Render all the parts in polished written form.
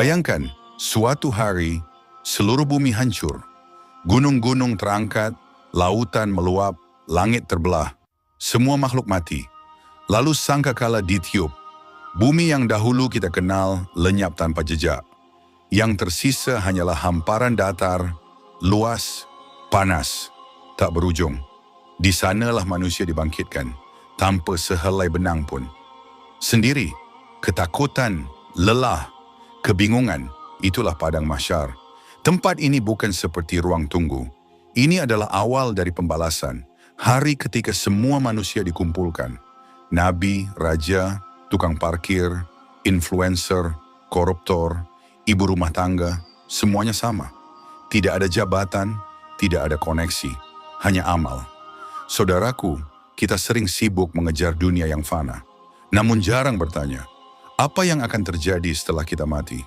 Bayangkan, suatu hari seluruh bumi hancur, gunung-gunung terangkat, lautan meluap, langit terbelah, semua makhluk mati. Lalu sangkakala ditiup, bumi yang dahulu kita kenal lenyap tanpa jejak. Yang tersisa hanyalah hamparan datar, luas, panas, tak berujung. Di sanalah manusia dibangkitkan, tanpa sehelai benang pun. Sendiri, ketakutan, lelah, kebingungan, itulah padang mahsyar. Tempat ini bukan seperti ruang tunggu. Ini adalah awal dari pembalasan. Hari ketika semua manusia dikumpulkan. Nabi, raja, tukang parkir, influencer, koruptor, ibu rumah tangga, semuanya sama. Tidak ada jabatan, tidak ada koneksi, hanya amal. Saudaraku, kita sering sibuk mengejar dunia yang fana. Namun jarang bertanya, apa yang akan terjadi setelah kita mati?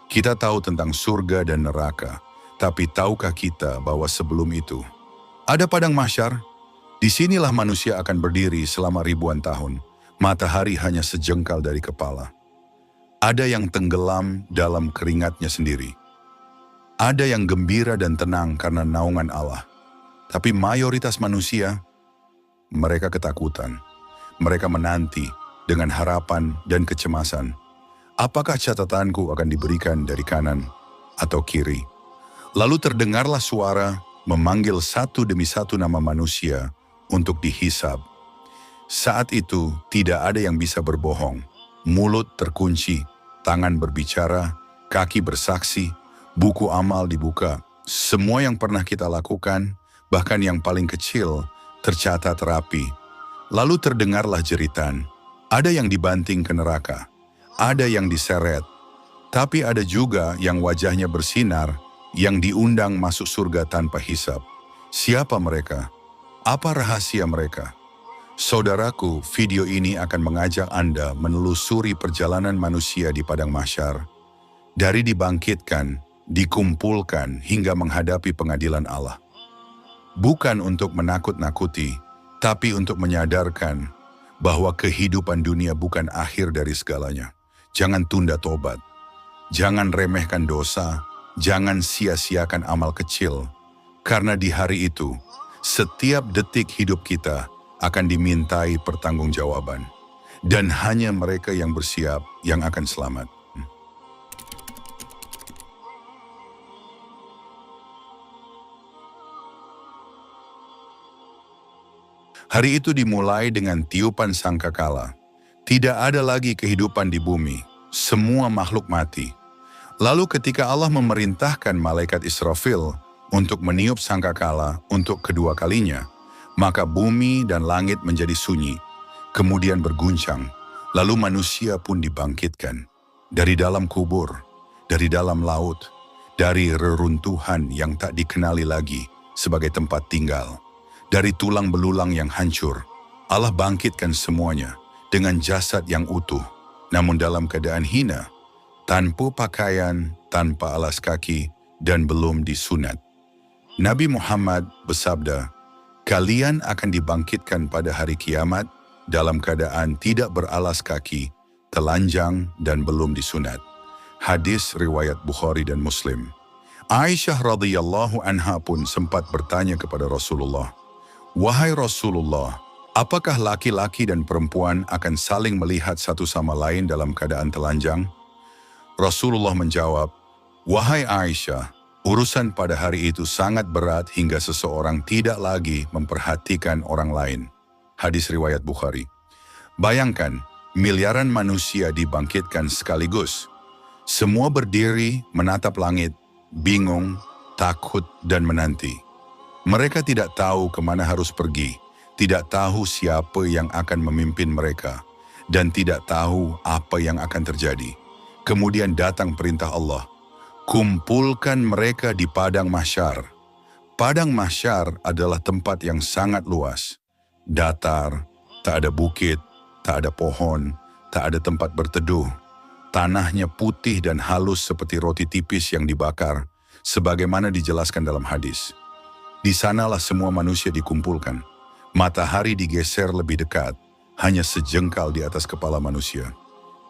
Kita tahu tentang surga dan neraka, tapi tahukah kita bahwa sebelum itu ada padang mahsyar? Disinilah manusia akan berdiri selama ribuan tahun. Matahari hanya sejengkal dari kepala. Ada yang tenggelam dalam keringatnya sendiri. Ada yang gembira dan tenang karena naungan Allah. Tapi mayoritas manusia, mereka ketakutan. Mereka menanti dengan harapan dan kecemasan. Apakah catatanku akan diberikan dari kanan atau kiri? Lalu terdengarlah suara memanggil satu demi satu nama manusia untuk dihisab. Saat itu tidak ada yang bisa berbohong. Mulut terkunci, tangan berbicara, kaki bersaksi, buku amal dibuka. Semua yang pernah kita lakukan, bahkan yang paling kecil, tercatat rapi. Lalu terdengarlah jeritan. Ada yang dibanting ke neraka, ada yang diseret, tapi ada juga yang wajahnya bersinar, yang diundang masuk surga tanpa hisab. Siapa mereka? Apa rahasia mereka? Saudaraku, video ini akan mengajak Anda menelusuri perjalanan manusia di padang mahsyar. Dari dibangkitkan, dikumpulkan, hingga menghadapi pengadilan Allah. Bukan untuk menakut-nakuti, tapi untuk menyadarkan bahwa kehidupan dunia bukan akhir dari segalanya. Jangan tunda tobat. Jangan remehkan dosa. Jangan sia-siakan amal kecil. Karena di hari itu, setiap detik hidup kita akan dimintai pertanggungjawaban. Dan hanya mereka yang bersiap yang akan selamat. Hari itu dimulai dengan tiupan sangkakala. Tidak ada lagi kehidupan di bumi. Semua makhluk mati. Lalu ketika Allah memerintahkan malaikat Israfil untuk meniup sangkakala untuk kedua kalinya, maka bumi dan langit menjadi sunyi, kemudian berguncang. Lalu manusia pun dibangkitkan dari dalam kubur, dari dalam laut, dari reruntuhan yang tak dikenali lagi sebagai tempat tinggal. Dari tulang belulang yang hancur, Allah bangkitkan semuanya dengan jasad yang utuh, namun dalam keadaan hina, tanpa pakaian, tanpa alas kaki, dan belum disunat. Nabi Muhammad bersabda, kalian akan dibangkitkan pada hari kiamat dalam keadaan tidak beralas kaki, telanjang, dan belum disunat. Hadis riwayat Bukhari dan Muslim. Aisyah radhiyallahu anha pun sempat bertanya kepada Rasulullah, wahai Rasulullah, apakah laki-laki dan perempuan akan saling melihat satu sama lain dalam keadaan telanjang? Rasulullah menjawab, wahai Aisyah, urusan pada hari itu sangat berat hingga seseorang tidak lagi memperhatikan orang lain. Hadis riwayat Bukhari. Bayangkan, miliaran manusia dibangkitkan sekaligus. Semua berdiri menatap langit, bingung, takut, dan menanti. Mereka tidak tahu kemana harus pergi, tidak tahu siapa yang akan memimpin mereka, dan tidak tahu apa yang akan terjadi. Kemudian datang perintah Allah, kumpulkan mereka di padang mahsyar. Padang mahsyar adalah tempat yang sangat luas. Datar, tak ada bukit, tak ada pohon, tak ada tempat berteduh. Tanahnya putih dan halus seperti roti tipis yang dibakar, sebagaimana dijelaskan dalam hadis. Di sanalah semua manusia dikumpulkan. Matahari digeser lebih dekat, hanya sejengkal di atas kepala manusia.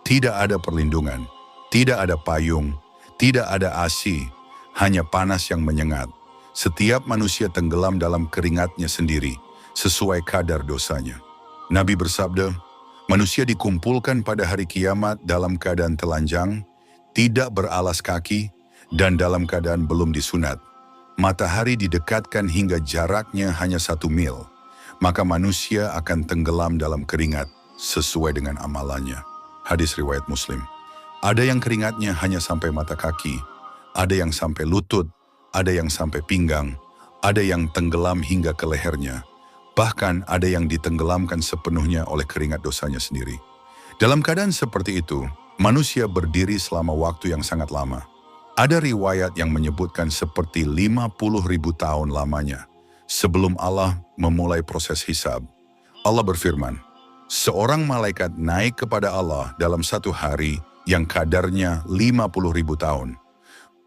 Tidak ada perlindungan, tidak ada payung, Tidak ada AC, hanya panas yang menyengat. Setiap manusia tenggelam dalam keringatnya sendiri, sesuai kadar dosanya. Nabi bersabda, manusia dikumpulkan pada hari kiamat dalam keadaan telanjang, tidak beralas kaki, dan dalam keadaan belum disunat. Matahari didekatkan hingga jaraknya hanya 1 mil, maka manusia akan tenggelam dalam keringat sesuai dengan amalannya. Hadis riwayat Muslim. Ada yang keringatnya hanya sampai mata kaki, ada yang sampai lutut, ada yang sampai pinggang, ada yang tenggelam hingga ke lehernya, bahkan ada yang ditenggelamkan sepenuhnya oleh keringat dosanya sendiri. Dalam keadaan seperti itu, manusia berdiri selama waktu yang sangat lama. Ada riwayat yang menyebutkan seperti 50.000 tahun lamanya sebelum Allah memulai proses hisab. Allah berfirman, seorang malaikat naik kepada Allah dalam 1 hari yang kadarnya 50.000 tahun.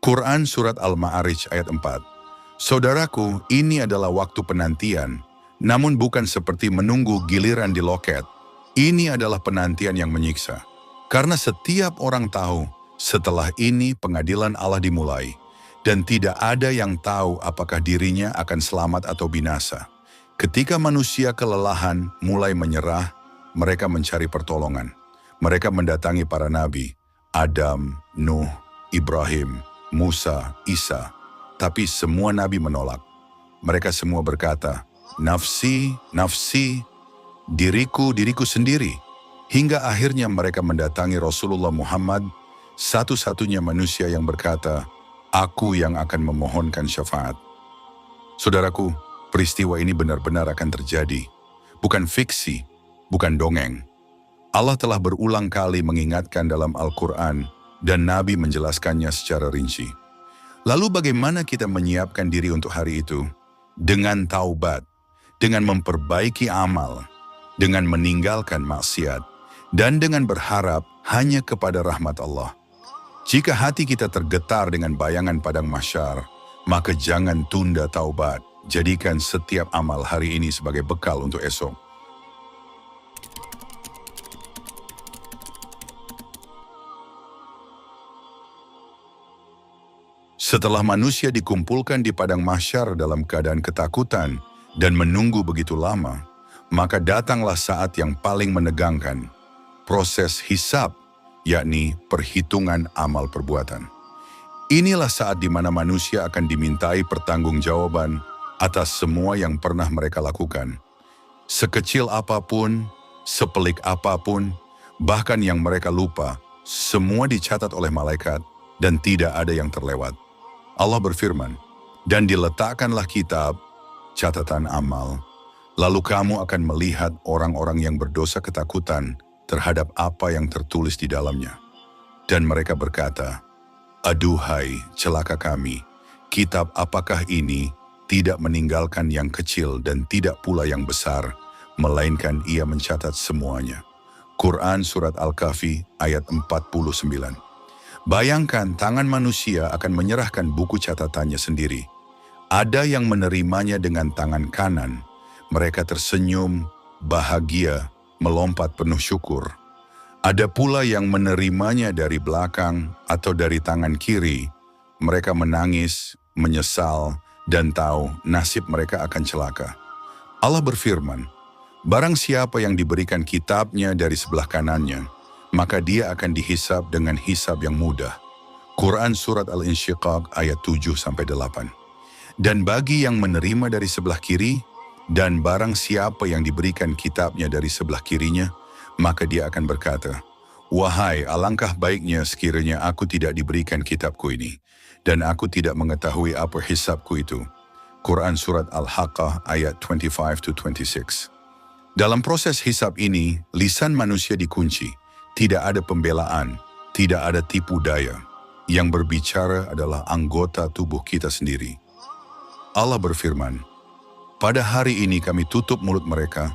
Quran Surat Al-Ma'arij ayat 4. Saudaraku, ini adalah waktu penantian, namun bukan seperti menunggu giliran di loket. Ini adalah penantian yang menyiksa. Karena setiap orang tahu, setelah ini pengadilan Allah dimulai, dan tidak ada yang tahu apakah dirinya akan selamat atau binasa. Ketika manusia kelelahan mulai menyerah, mereka mencari pertolongan. Mereka mendatangi para nabi, Adam, Nuh, Ibrahim, Musa, Isa. Tapi semua nabi menolak. Mereka semua berkata, nafsi, nafsi, diriku, diriku sendiri. Hingga akhirnya mereka mendatangi Rasulullah Muhammad, satu-satunya manusia yang berkata, aku yang akan memohonkan syafaat. Saudaraku, peristiwa ini benar-benar akan terjadi. Bukan fiksi, bukan dongeng. Allah telah berulang kali mengingatkan dalam Al-Quran dan Nabi menjelaskannya secara rinci. Lalu bagaimana kita menyiapkan diri untuk hari itu? Dengan taubat, dengan memperbaiki amal, dengan meninggalkan maksiat, dan dengan berharap hanya kepada rahmat Allah. Jika hati kita tergetar dengan bayangan padang mahsyar, maka jangan tunda taubat. Jadikan setiap amal hari ini sebagai bekal untuk esok. Setelah manusia dikumpulkan di padang mahsyar dalam keadaan ketakutan dan menunggu begitu lama, maka datanglah saat yang paling menegangkan, proses hisab, yakni perhitungan amal perbuatan. Inilah saat di mana manusia akan dimintai pertanggungjawaban atas semua yang pernah mereka lakukan. Sekecil apapun, sepelik apapun, bahkan yang mereka lupa, semua dicatat oleh malaikat dan tidak ada yang terlewat. Allah berfirman, dan diletakkanlah kitab, catatan amal. Lalu kamu akan melihat orang-orang yang berdosa ketakutan terhadap apa yang tertulis di dalamnya. Dan mereka berkata, aduhai celaka kami, kitab apakah ini tidak meninggalkan yang kecil dan tidak pula yang besar, melainkan ia mencatat semuanya. Quran Surat Al-Kahfi ayat 49. Bayangkan tangan manusia akan menyerahkan buku catatannya sendiri. Ada yang menerimanya dengan tangan kanan. Mereka tersenyum, bahagia, melompat penuh syukur. Ada pula yang menerimanya dari belakang atau dari tangan kiri. Mereka menangis, menyesal, dan tahu nasib mereka akan celaka. Allah berfirman, barang siapa yang diberikan kitabnya dari sebelah kanannya, maka dia akan dihisab dengan hisab yang mudah. Quran Surat Al-Insyiqaq ayat 7-8. Dan bagi yang menerima dari sebelah kiri, dan barang siapa yang diberikan kitabnya dari sebelah kirinya, maka dia akan berkata, wahai alangkah baiknya sekiranya aku tidak diberikan kitabku ini, dan aku tidak mengetahui apa hisabku itu. Quran Surat Al-Haqqah ayat 25-26. Dalam proses hisab ini, lisan manusia dikunci. Tidak ada pembelaan, tidak ada tipu daya. Yang berbicara adalah anggota tubuh kita sendiri. Allah berfirman, pada hari ini kami tutup mulut mereka,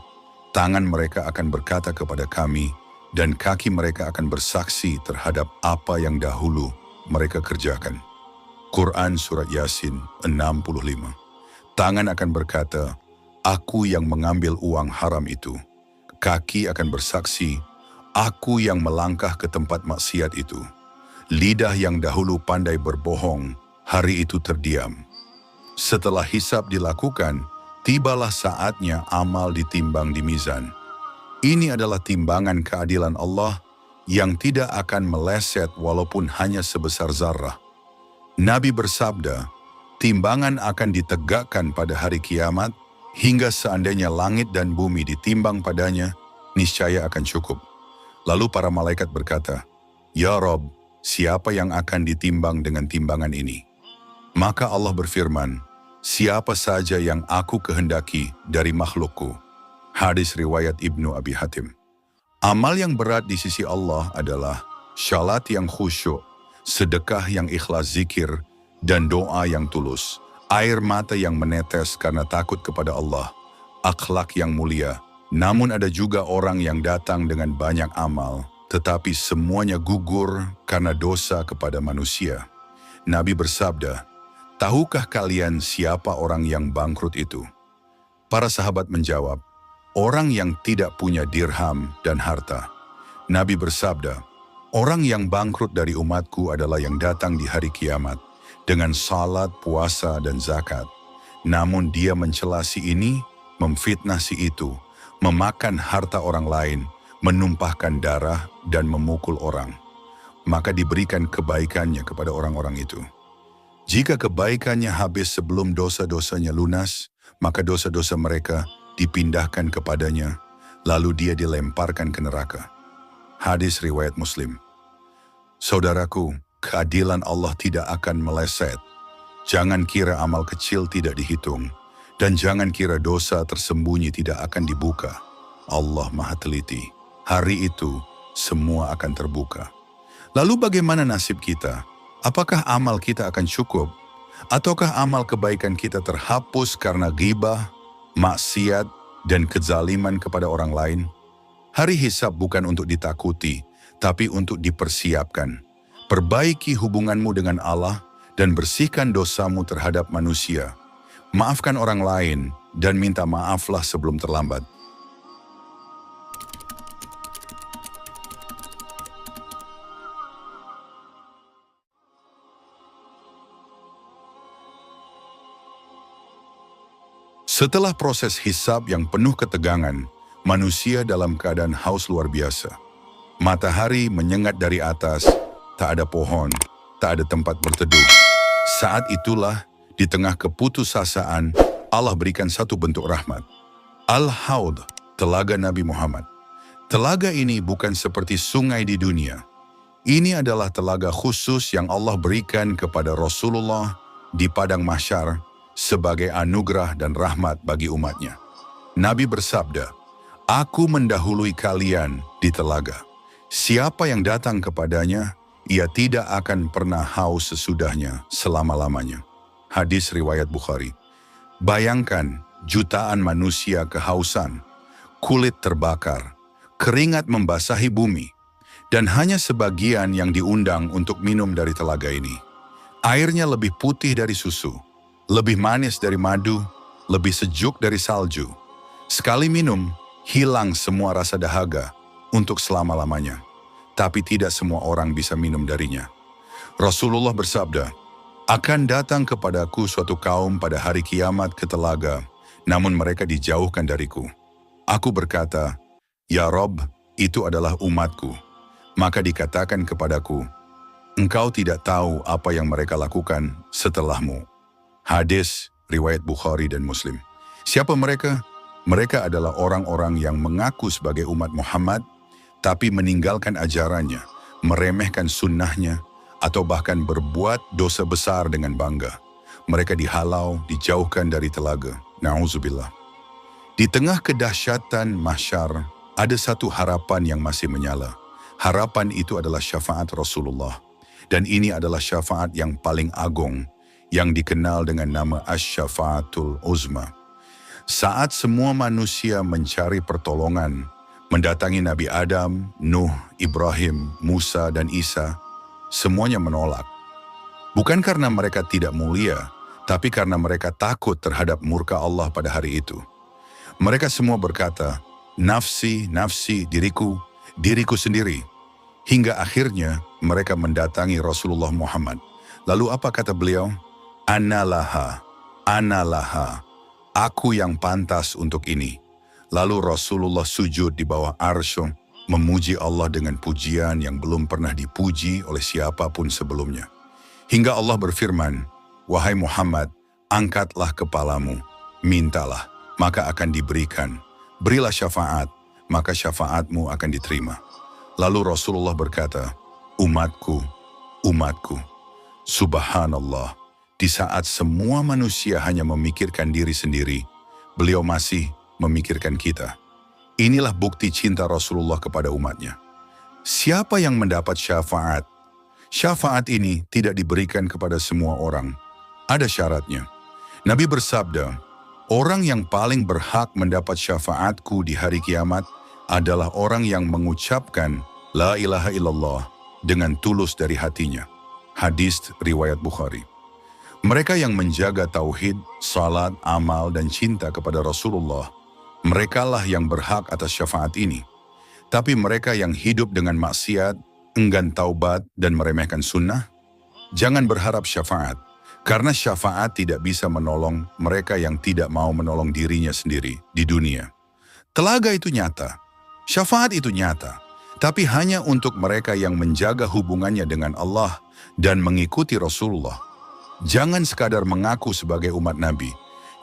tangan mereka akan berkata kepada kami, dan kaki mereka akan bersaksi terhadap apa yang dahulu mereka kerjakan. Quran Surat Yasin 65. Tangan akan berkata, aku yang mengambil uang haram itu. Kaki akan bersaksi, aku yang melangkah ke tempat maksiat itu. Lidah yang dahulu pandai berbohong, hari itu terdiam. Setelah hisab dilakukan, tibalah saatnya amal ditimbang di mizan. Ini adalah timbangan keadilan Allah yang tidak akan meleset walaupun hanya sebesar zarrah. Nabi bersabda, timbangan akan ditegakkan pada hari kiamat hingga seandainya langit dan bumi ditimbang padanya, niscaya akan cukup. Lalu para malaikat berkata, "Ya Rob, siapa yang akan ditimbang dengan timbangan ini?" Maka Allah berfirman, "Siapa saja yang aku kehendaki dari makhlukku." Hadis riwayat Ibnu Abi Hatim. Amal yang berat di sisi Allah adalah syalat yang khusyuk, sedekah yang ikhlas zikir, dan doa yang tulus, air mata yang menetes karena takut kepada Allah, akhlak yang mulia. Namun ada juga orang yang datang dengan banyak amal, tetapi semuanya gugur karena dosa kepada manusia. Nabi bersabda, "Tahukah kalian siapa orang yang bangkrut itu?" Para sahabat menjawab, "Orang yang tidak punya dirham dan harta." Nabi bersabda, "Orang yang bangkrut dari umatku adalah yang datang di hari kiamat dengan salat, puasa, dan zakat. Namun dia mencela si ini, memfitnah si itu, memakan harta orang lain, menumpahkan darah, dan memukul orang. Maka diberikan kebaikannya kepada orang-orang itu. Jika kebaikannya habis sebelum dosa-dosanya lunas, maka dosa-dosa mereka dipindahkan kepadanya, lalu dia dilemparkan ke neraka." Hadis riwayat Muslim. Saudaraku, keadilan Allah tidak akan meleset. Jangan kira amal kecil tidak dihitung, dan jangan kira dosa tersembunyi tidak akan dibuka. Allah Maha Teliti. Hari itu, semua akan terbuka. Lalu bagaimana nasib kita? Apakah amal kita akan cukup? Ataukah amal kebaikan kita terhapus karena ghibah, maksiat, dan kezaliman kepada orang lain? Hari hisab bukan untuk ditakuti, tapi untuk dipersiapkan. Perbaiki hubunganmu dengan Allah dan bersihkan dosamu terhadap manusia. Maafkan orang lain dan minta maaflah sebelum terlambat. Setelah proses hisab yang penuh ketegangan, manusia dalam keadaan haus luar biasa. Matahari menyengat dari atas, tak ada pohon, tak ada tempat berteduh. Saat itulah, di tengah keputusasaan, Allah berikan satu bentuk rahmat. Al-Haud, telaga Nabi Muhammad. Telaga ini bukan seperti sungai di dunia. Ini adalah telaga khusus yang Allah berikan kepada Rasulullah di padang mahsyar, sebagai anugerah dan rahmat bagi umatnya. Nabi bersabda, "Aku mendahului kalian di telaga. Siapa yang datang kepadanya, ia tidak akan pernah haus sesudahnya selama-lamanya." Hadis riwayat Bukhari. Bayangkan jutaan manusia kehausan, kulit terbakar, keringat membasahi bumi, dan hanya sebagian yang diundang untuk minum dari telaga ini. Airnya lebih putih dari susu, lebih manis dari madu, lebih sejuk dari salju. Sekali minum, hilang semua rasa dahaga untuk selama-lamanya. Tapi tidak semua orang bisa minum darinya. Rasulullah bersabda, "Akan datang kepadaku suatu kaum pada hari kiamat ke telaga, namun mereka dijauhkan dariku. Aku berkata, 'Ya Rob, itu adalah umatku.' Maka dikatakan kepadaku, 'Engkau tidak tahu apa yang mereka lakukan setelahmu.'" Hadis riwayat Bukhari dan Muslim. Siapa mereka? Mereka adalah orang-orang yang mengaku sebagai umat Muhammad, tapi meninggalkan ajarannya, meremehkan sunnahnya, atau bahkan berbuat dosa besar dengan bangga. Mereka dihalau, dijauhkan dari telaga. Na'udzubillah. Di tengah kedahsyatan mahsyar, ada satu harapan yang masih menyala. Harapan itu adalah syafaat Rasulullah. Dan ini adalah syafaat yang paling agung, yang dikenal dengan nama Asy-Syafaatul Uzma. Saat semua manusia mencari pertolongan, mendatangi Nabi Adam, Nuh, Ibrahim, Musa, dan Isa, semuanya menolak. Bukan karena mereka tidak mulia, tapi karena mereka takut terhadap murka Allah pada hari itu. Mereka semua berkata, "Nafsi, nafsi, diriku, diriku sendiri." Hingga akhirnya mereka mendatangi Rasulullah Muhammad. Lalu apa kata beliau? Ana laha, aku yang pantas untuk ini. Lalu Rasulullah sujud di bawah arsy, memuji Allah dengan pujian yang belum pernah dipuji oleh siapapun sebelumnya. Hingga Allah berfirman, wahai Muhammad, angkatlah kepalamu, mintalah, maka akan diberikan. Berilah syafaat, maka syafaatmu akan diterima. Lalu Rasulullah berkata, umatku, umatku. Subhanallah, di saat semua manusia hanya memikirkan diri sendiri, beliau masih memikirkan kita. Inilah bukti cinta Rasulullah kepada umatnya. Siapa yang mendapat syafaat? Syafaat ini tidak diberikan kepada semua orang. Ada syaratnya. Nabi bersabda, orang yang paling berhak mendapat syafaatku di hari kiamat adalah orang yang mengucapkan La ilaha illallah dengan tulus dari hatinya. Hadis riwayat Bukhari. Mereka yang menjaga tauhid, salat, amal, dan cinta kepada Rasulullah, merekalah yang berhak atas syafaat ini. Tapi mereka yang hidup dengan maksiat, enggan taubat, dan meremehkan sunnah, jangan berharap syafaat, karena syafaat tidak bisa menolong mereka yang tidak mau menolong dirinya sendiri di dunia. Telaga itu nyata, syafaat itu nyata, tapi hanya untuk mereka yang menjaga hubungannya dengan Allah dan mengikuti Rasulullah. Jangan sekadar mengaku sebagai umat Nabi,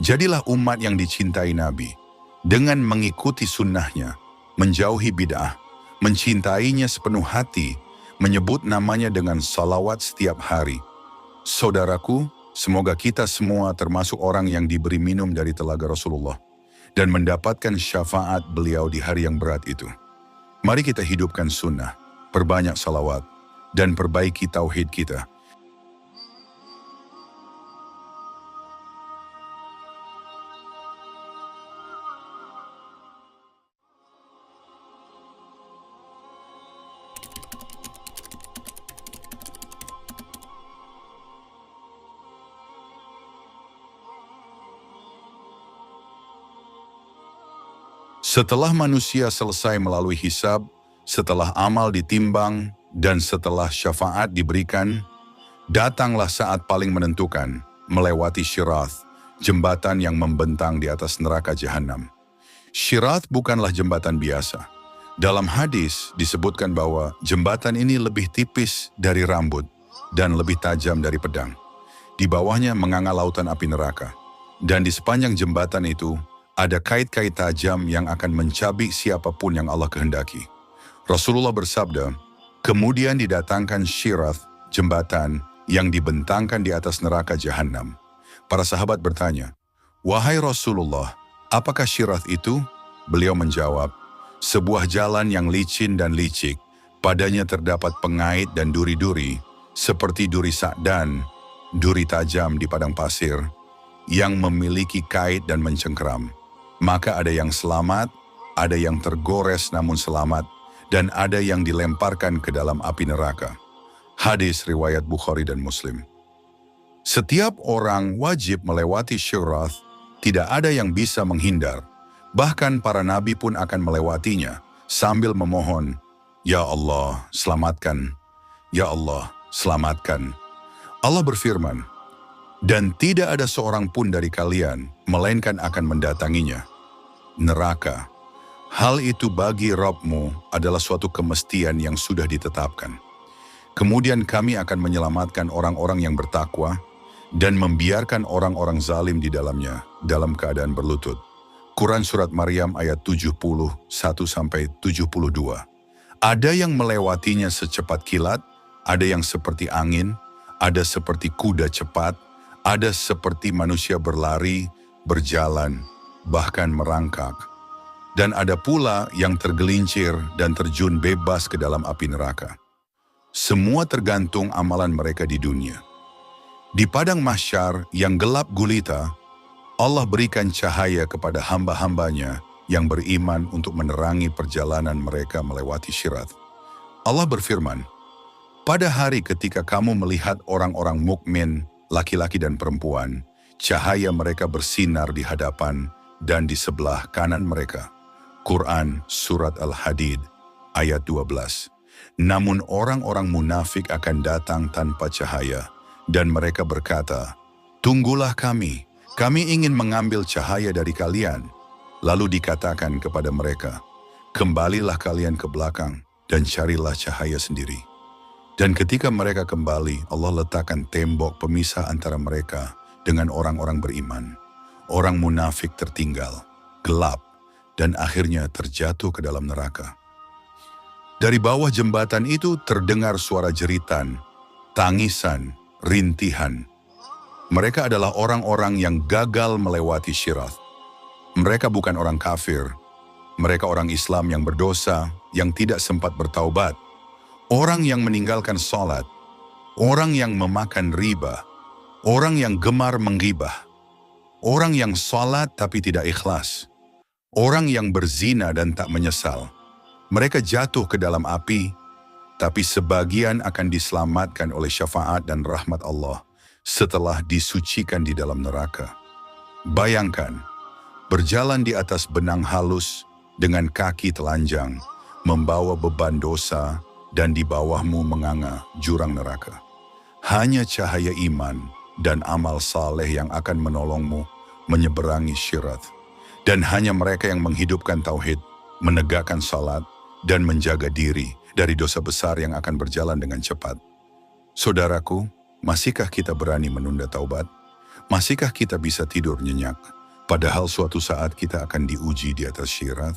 jadilah umat yang dicintai Nabi, dengan mengikuti sunnahnya, menjauhi bid'ah, mencintainya sepenuh hati, menyebut namanya dengan salawat setiap hari. Saudaraku, semoga kita semua termasuk orang yang diberi minum dari telaga Rasulullah dan mendapatkan syafaat beliau di hari yang berat itu. Mari kita hidupkan sunnah, perbanyak salawat, dan perbaiki tauhid kita. Setelah manusia selesai melalui hisab, setelah amal ditimbang, dan setelah syafaat diberikan, datanglah saat paling menentukan, melewati Syirath, jembatan yang membentang di atas neraka Jahannam. Syirath bukanlah jembatan biasa. Dalam hadis disebutkan bahwa jembatan ini lebih tipis dari rambut dan lebih tajam dari pedang. Di bawahnya menganga lautan api neraka. Dan di sepanjang jembatan itu, ada kait-kait tajam yang akan mencabik siapapun yang Allah kehendaki. Rasulullah bersabda, kemudian didatangkan Syirath, jembatan yang dibentangkan di atas neraka Jahannam. Para sahabat bertanya, wahai Rasulullah, apakah Syirath itu? Beliau menjawab, sebuah jalan yang licin dan licik, padanya terdapat pengait dan duri-duri, seperti duri sa'dan, duri tajam di padang pasir, yang memiliki kait dan mencengkeram. Maka ada yang selamat, ada yang tergores namun selamat, dan ada yang dilemparkan ke dalam api neraka. Hadis riwayat Bukhari dan Muslim. Setiap orang wajib melewati Syirath, tidak ada yang bisa menghindar. Bahkan para nabi pun akan melewatinya sambil memohon, Ya Allah, selamatkan. Ya Allah, selamatkan. Allah berfirman, dan tidak ada seorang pun dari kalian, melainkan akan mendatanginya. Neraka. Hal itu bagi Rabb-mu adalah suatu kemestian yang sudah ditetapkan. Kemudian kami akan menyelamatkan orang-orang yang bertakwa dan membiarkan orang-orang zalim di dalamnya dalam keadaan berlutut. Quran Surat Maryam ayat 71-72. Ada yang melewatinya secepat kilat, ada yang seperti angin, ada seperti kuda cepat, ada seperti manusia berlari, berjalan, bahkan merangkak. Dan ada pula yang tergelincir dan terjun bebas ke dalam api neraka. Semua tergantung amalan mereka di dunia. Di padang mahsyar yang gelap gulita, Allah berikan cahaya kepada hamba-hambanya yang beriman untuk menerangi perjalanan mereka melewati Syirath. Allah berfirman, pada hari ketika kamu melihat orang-orang mukmin, laki-laki dan perempuan, cahaya mereka bersinar di hadapan dan di sebelah kanan mereka. Quran Surat Al-Hadid ayat 12. Namun orang-orang munafik akan datang tanpa cahaya, dan mereka berkata, "Tunggulah kami ingin mengambil cahaya dari kalian." Lalu dikatakan kepada mereka, "Kembalilah kalian ke belakang dan carilah cahaya sendiri." Dan ketika mereka kembali, Allah letakkan tembok pemisah antara mereka dengan orang-orang beriman. Orang munafik tertinggal, gelap, dan akhirnya terjatuh ke dalam neraka. Dari bawah jembatan itu terdengar suara jeritan, tangisan, rintihan. Mereka adalah orang-orang yang gagal melewati Syirat. Mereka bukan orang kafir. Mereka orang Islam yang berdosa, yang tidak sempat bertaubat. Orang yang meninggalkan sholat. Orang yang memakan riba. Orang yang gemar menggibah. Orang yang sholat tapi tidak ikhlas. Orang yang berzina dan tak menyesal. Mereka jatuh ke dalam api, tapi sebagian akan diselamatkan oleh syafaat dan rahmat Allah setelah disucikan di dalam neraka. Bayangkan, berjalan di atas benang halus dengan kaki telanjang, membawa beban dosa, dan di bawahmu menganga jurang neraka. Hanya cahaya iman dan amal saleh yang akan menolongmu menyeberangi Syirat. Dan hanya mereka yang menghidupkan tauhid, menegakkan salat, dan menjaga diri dari dosa besar yang akan berjalan dengan cepat. Saudaraku, masihkah kita berani menunda taubat? Masihkah kita bisa tidur nyenyak, padahal suatu saat kita akan diuji di atas Syirat?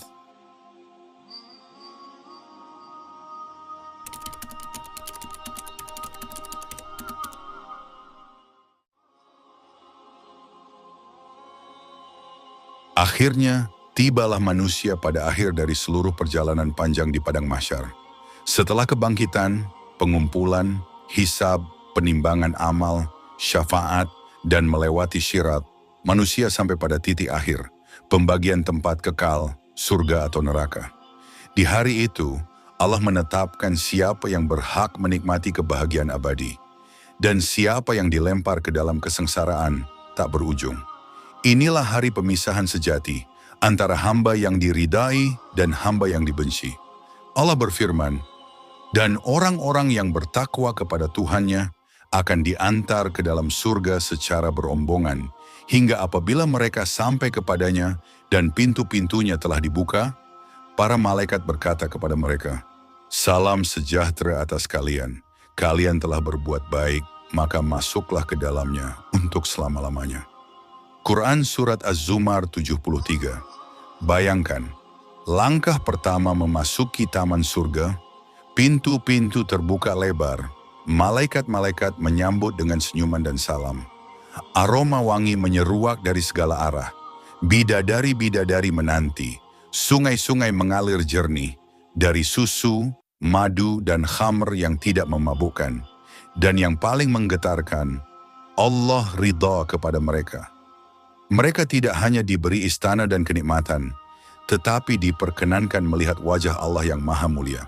Akhirnya, tibalah manusia pada akhir dari seluruh perjalanan panjang di padang mahsyar. Setelah kebangkitan, pengumpulan, hisab, penimbangan amal, syafaat, dan melewati Syirat, manusia sampai pada titik akhir, pembagian tempat kekal, surga atau neraka. Di hari itu, Allah menetapkan siapa yang berhak menikmati kebahagiaan abadi, dan siapa yang dilempar ke dalam kesengsaraan tak berujung. Inilah hari pemisahan sejati antara hamba yang diridai dan hamba yang dibenci. Allah berfirman, "Dan orang-orang yang bertakwa kepada Tuhannya akan diantar ke dalam surga secara berombongan, hingga apabila mereka sampai kepadanya dan pintu-pintunya telah dibuka, para malaikat berkata kepada mereka, 'Salam sejahtera atas kalian. Kalian telah berbuat baik, maka masuklah ke dalamnya untuk selama-lamanya.'" Quran Surat Az-Zumar 73. Bayangkan, langkah pertama memasuki taman surga, pintu-pintu terbuka lebar, malaikat-malaikat menyambut dengan senyuman dan salam. Aroma wangi menyeruak dari segala arah, bidadari-bidadari menanti, sungai-sungai mengalir jernih, dari susu, madu, dan khamr yang tidak memabukkan. Dan yang paling menggetarkan, Allah ridha kepada mereka. Mereka tidak hanya diberi istana dan kenikmatan, tetapi diperkenankan melihat wajah Allah yang maha mulia.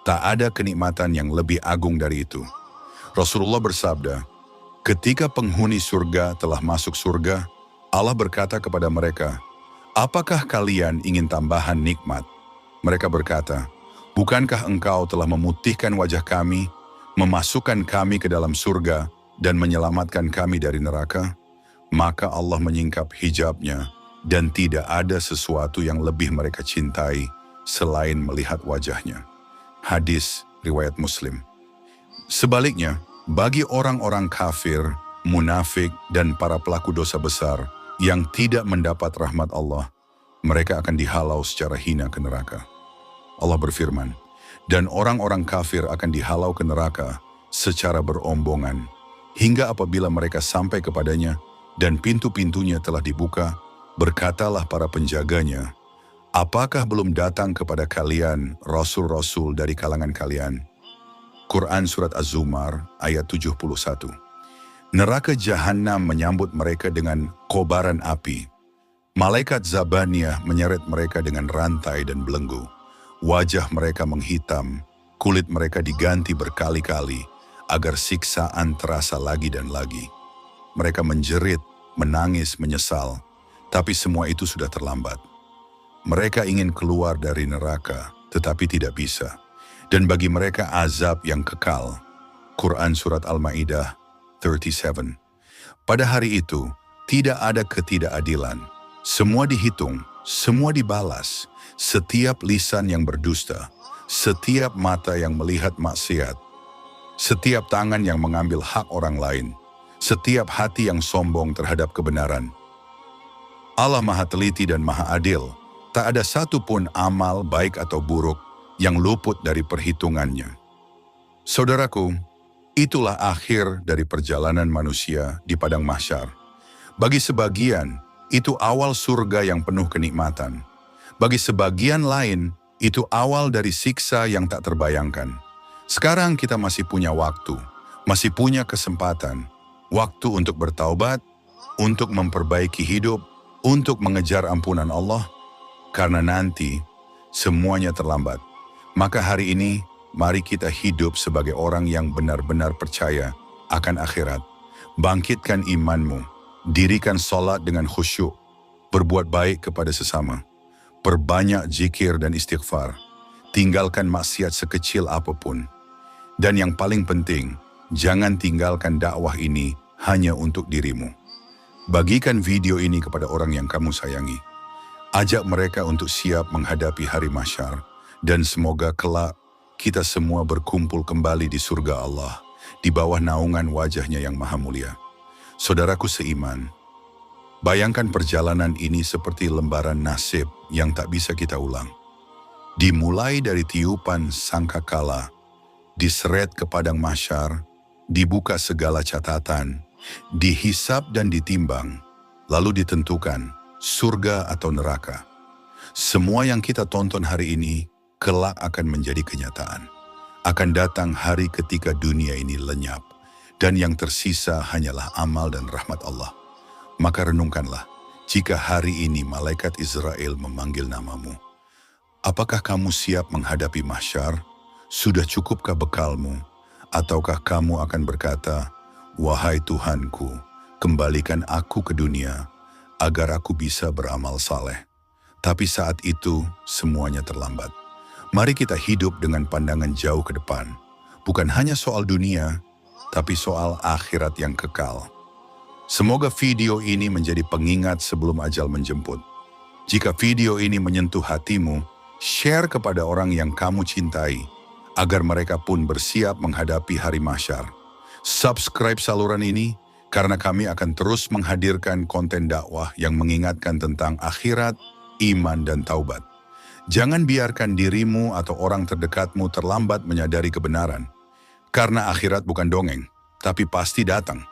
Tak ada kenikmatan yang lebih agung dari itu. Rasulullah bersabda, ketika penghuni surga telah masuk surga, Allah berkata kepada mereka, "Apakah kalian ingin tambahan nikmat?" Mereka berkata, "Bukankah engkau telah memutihkan wajah kami, memasukkan kami ke dalam surga, dan menyelamatkan kami dari neraka?" Maka Allah menyingkap hijabnya, dan tidak ada sesuatu yang lebih mereka cintai selain melihat wajahnya. Hadis riwayat Muslim. Sebaliknya, bagi orang-orang kafir, munafik, dan para pelaku dosa besar yang tidak mendapat rahmat Allah, mereka akan dihalau secara hina ke neraka. Allah berfirman, "Dan orang-orang kafir akan dihalau ke neraka secara berombongan, hingga apabila mereka sampai kepadanya, dan pintu-pintunya telah dibuka, berkatalah para penjaganya, 'Apakah belum datang kepada kalian rasul-rasul dari kalangan kalian?'" Quran Surat Az-Zumar ayat 71. Neraka Jahannam menyambut mereka dengan kobaran api. Malaikat Zabaniyah menyeret mereka dengan rantai dan belenggu. Wajah mereka menghitam, kulit mereka diganti berkali-kali, agar siksaan terasa lagi dan lagi. Mereka menjerit, menangis, menyesal, tapi semua itu sudah terlambat. Mereka ingin keluar dari neraka, tetapi tidak bisa. Dan bagi mereka azab yang kekal. Quran Surat Al-Ma'idah 37. Pada hari itu, tidak ada ketidakadilan. Semua dihitung, semua dibalas. Setiap lisan yang berdusta, setiap mata yang melihat maksiat, setiap tangan yang mengambil hak orang lain, setiap hati yang sombong terhadap kebenaran. Allah Maha Teliti dan Maha Adil, tak ada satupun amal baik atau buruk yang luput dari perhitungannya. Saudaraku, itulah akhir dari perjalanan manusia di padang mahsyar. Bagi sebagian, itu awal surga yang penuh kenikmatan. Bagi sebagian lain, itu awal dari siksa yang tak terbayangkan. Sekarang kita masih punya waktu, masih punya kesempatan. Waktu untuk bertaubat, untuk memperbaiki hidup, untuk mengejar ampunan Allah. Karena nanti, semuanya terlambat. Maka hari ini, mari kita hidup sebagai orang yang benar-benar percaya akan akhirat. Bangkitkan imanmu, dirikan sholat dengan khusyuk, berbuat baik kepada sesama, perbanyak zikir dan istighfar, tinggalkan maksiat sekecil apapun. Dan yang paling penting, jangan tinggalkan dakwah ini hanya untuk dirimu. Bagikan video ini kepada orang yang kamu sayangi. Ajak mereka untuk siap menghadapi hari mahsyar. Dan semoga kelak kita semua berkumpul kembali di surga Allah, di bawah naungan wajahnya yang maha mulia. Saudaraku seiman, bayangkan perjalanan ini seperti lembaran nasib yang tak bisa kita ulang. Dimulai dari tiupan sangkakala, diseret ke padang mahsyar, dibuka segala catatan, dihisab dan ditimbang, lalu ditentukan surga atau neraka. Semua yang kita tonton hari ini kelak akan menjadi kenyataan. Akan datang hari ketika dunia ini lenyap, dan yang tersisa hanyalah amal dan rahmat Allah. Maka renungkanlah, jika hari ini malaikat Israel memanggil namamu, apakah kamu siap menghadapi mahsyar? Sudah cukupkah bekalmu? Ataukah kamu akan berkata, "Wahai Tuhanku, kembalikan aku ke dunia, agar aku bisa beramal saleh." Tapi saat itu, semuanya terlambat. Mari kita hidup dengan pandangan jauh ke depan. Bukan hanya soal dunia, tapi soal akhirat yang kekal. Semoga video ini menjadi pengingat sebelum ajal menjemput. Jika video ini menyentuh hatimu, share kepada orang yang kamu cintai, agar mereka pun bersiap menghadapi hari mahsyar. Subscribe saluran ini, karena kami akan terus menghadirkan konten dakwah yang mengingatkan tentang akhirat, iman, dan taubat. Jangan biarkan dirimu atau orang terdekatmu terlambat menyadari kebenaran. Karena akhirat bukan dongeng, tapi pasti datang.